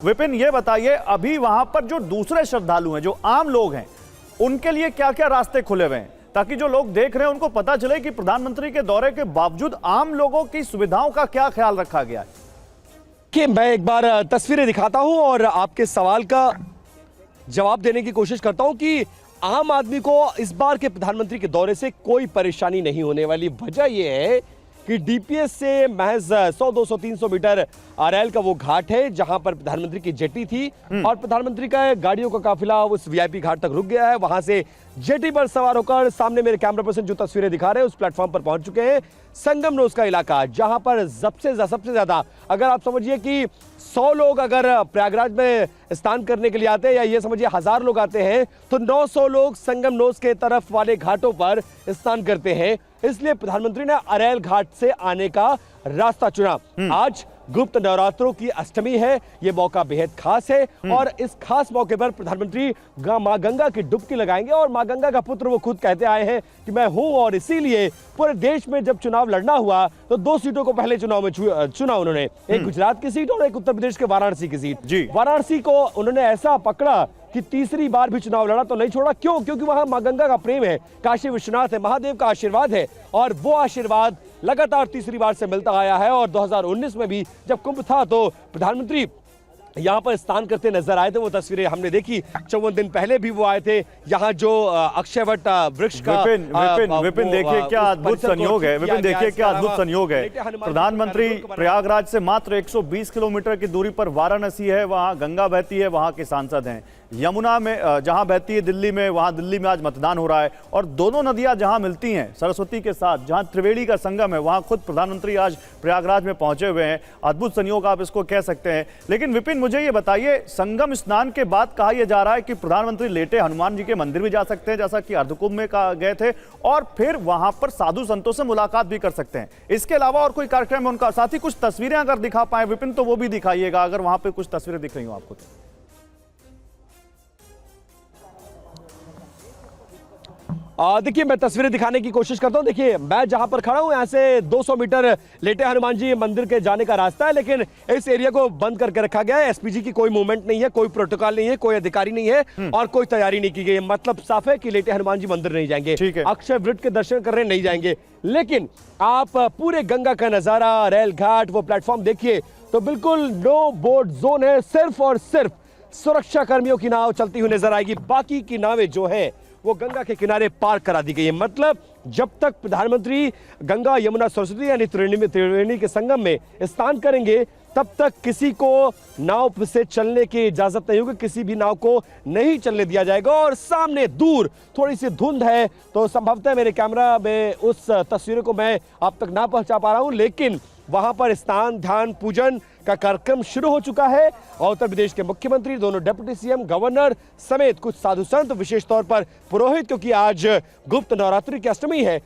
विपिन, ये बताइए अभी वहां पर जो दूसरे श्रद्धालु हैं, जो आम लोग हैं, उनके लिए क्या क्या रास्ते खुले हुए हैं ताकि जो लोग देख रहे हैं उनको पता चले कि प्रधानमंत्री के दौरे के बावजूद आम लोगों की सुविधाओं का क्या ख्याल रखा गया है। कि मैं एक बार तस्वीरें दिखाता हूं और आपके सवाल का जवाब देने की कोशिश करता हूं कि आम आदमी को इस बार के प्रधानमंत्री के दौरे से कोई परेशानी नहीं होने वाली। वजह यह है कि डीपीएस से महज 100, 200, 300 मीटर अरैल का वो घाट है जहां पर प्रधानमंत्री की जेटी थी और प्रधानमंत्री का गाड़ियों का काफिला उस वीआईपी घाट तक रुक गया है। वहां से जेटी पर सवार होकर सामने मेरे कैमरा पर्सन जो तस्वीरें दिखा रहे हैं उस प्लेटफॉर्म पर पहुंच चुके हैं। संगम नोस का इलाका जहां पर सबसे ज्यादा अगर आप समझिए कि 100 लोग अगर प्रयागराज में स्नान करने के लिए आते हैं या ये समझिए 1000 लोग आते हैं तो 900 लोग संगम नोस के तरफ वाले घाटों पर स्नान करते हैं। इसलिए प्रधानमंत्री ने अरैल घाट से आने का रास्ता चुना। आज गुप्त नवरात्रों की अष्टमी है, यह मौका बेहद खास है और इस खास मौके पर प्रधानमंत्री मां गंगा की डुबकी लगाएंगे और मां गंगा का पुत्र वो खुद कहते आए हैं कि मैं हूं और इसीलिए पूरे देश में जब चुनाव लड़ना हुआ तो 2 सीटों को पहले चुनाव में चुना उन्होंने, एक गुजरात की सीट और एक उत्तर प्रदेश के वाराणसी की सीट। वाराणसी को उन्होंने ऐसा पकड़ा कि तीसरी बार भी चुनाव लड़ा तो नहीं छोड़ा। क्यों? क्योंकि वहां मां गंगा का प्रेम है, काशी विश्वनाथ है, महादेव का आशीर्वाद है और वो आशीर्वाद लगातार तीसरी बार से मिलता आया है। और 2019 में भी जब कुंभ था तो प्रधानमंत्री यहां पर स्नान करते नजर आए थे। वो तस्वीरें हमने देखी, 54 दिन पहले भी वो आए थे। यहाँ जो अक्षयवट वृक्ष का विपिन देखिए क्या अद्भुत संयोग है। विपिन देखिए क्या अद्भुत संयोग है। प्रधानमंत्री प्रयागराज से मात्र 120 किलोमीटर की दूरी पर वाराणसी है, वहां गंगा बहती है, वहां के सांसद हैं। यमुना में जहां बहती है दिल्ली में, वहां दिल्ली में आज मतदान हो रहा है और दोनों नदियां जहां मिलती हैं सरस्वती के साथ, जहां त्रिवेणी का संगम है, वहां खुद प्रधानमंत्री आज प्रयागराज में पहुंचे हुए हैं। अद्भुत संयोग आप इसको कह सकते हैं। लेकिन विपिन मुझे ये बताइए, संगम स्नान के बाद कहा यह जा रहा है कि प्रधानमंत्री लेटे हनुमान जी के मंदिर भी जा सकते हैं जैसा कि अर्धकुंभ में गए थे और फिर वहां पर साधु संतों से मुलाकात भी कर सकते हैं। इसके अलावा और कोई कार्यक्रम है उनका? साथ ही कुछ तस्वीरें अगर दिखा पाए विपिन तो वो भी दिखाइएगा अगर वहां पर कुछ तस्वीरें दिख रही हो आपको। देखिए मैं तस्वीरें दिखाने की कोशिश करता हूं। देखिए मैं जहां पर खड़ा हूं यहां से 200 मीटर लेटे हनुमान जी मंदिर के जाने का रास्ता है, लेकिन इस एरिया को बंद करके रखा गया है। एसपीजी की कोई मूवमेंट नहीं है, कोई प्रोटोकॉल नहीं है, कोई अधिकारी नहीं है और कोई तैयारी नहीं की गई है। मतलब साफ है कि लेटे हनुमान जी मंदिर नहीं जाएंगे, अक्षय वृट के दर्शन करने नहीं जाएंगे। लेकिन आप पूरे गंगा का नजारा, रेल घाट, वो प्लेटफॉर्म देखिए तो बिल्कुल नो बोट जोन है। सिर्फ और सिर्फ सुरक्षा कर्मियों की नाव चलती हुई नजर आएगी, बाकी की नावें जो है वो गंगा के किनारे पार्क करा दी गई है। मतलब जब तक प्रधानमंत्री गंगा यमुना सरस्वती यानी त्रिवेणी के संगम में स्नान करेंगे तब तक किसी को नाव से चलने की इजाजत नहीं होगी, किसी भी नाव को नहीं चलने दिया जाएगा। और सामने दूर थोड़ी सी धुंध है तो संभवतः मेरे कैमरा में उस तस्वीरों को मैं आप तक ना पहुंचा पा रहा हूं, लेकिन वहां पर स्नान ध्यान पूजन का कार्यक्रम शुरू हो चुका है और उत्तर प्रदेश के मुख्यमंत्री, दोनों डिप्टी सीएम, गवर्नर समेत कुछ साधु संत, विशेष तौर पर पुरोहित, क्योंकि आज गुप्त नवरात्रि की अष्टमी है